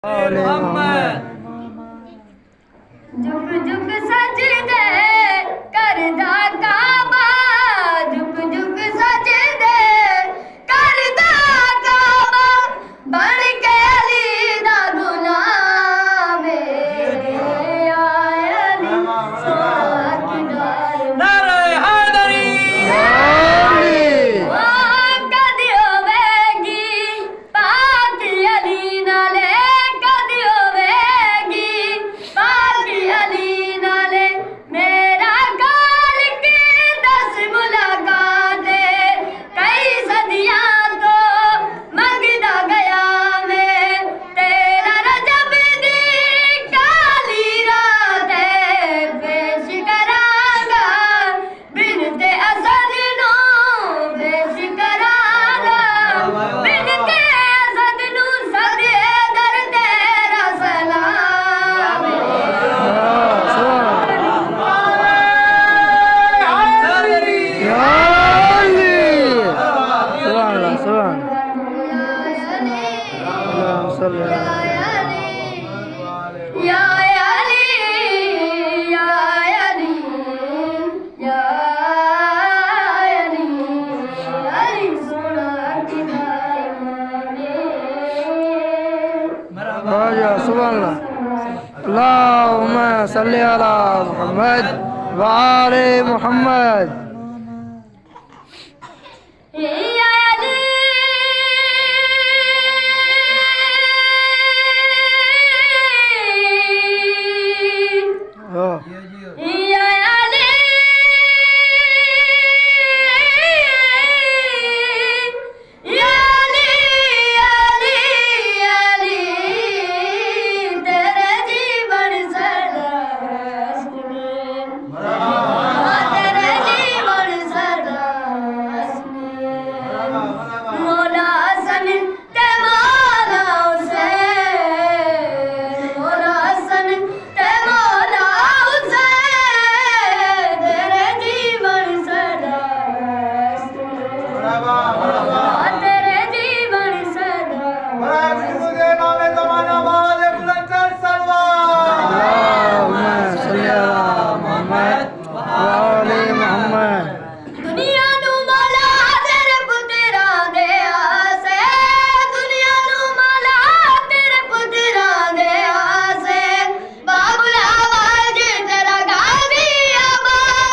मोहम्मद झुक झुक सजदे करदा काबा, झुक झुक सजदे करदा काबा, बन के अली दा गुलाम आया अली सोना किनारे नारे हैदरी ओ कदी होवेगी पाक अली नाले, कदी होवेगी पाक अली नाले, मेरा गाल के 10 मुलाकाते कई सदियां तो मंगदा गया मैं, तेरा रजब दी काली रात पेश करांगा, बिनते असद नू पेश करांगा, बिनते असद नू सदे दर तेरा सलाम हैदरी या अली या अली या अली अली सोना किनारे अल्लाहुम्मा सल्ली अला मुहम्मद व आले मुहम्मद। या अली हाँ। या अली या अली अली तेरे जीवन सदा हंसने, तेरे जीवन सदा हंसने, मौला हसन ते मौला हुसैन, मौला हसन ते मौला हुसैन, तेरे जीवन सदा हंसने।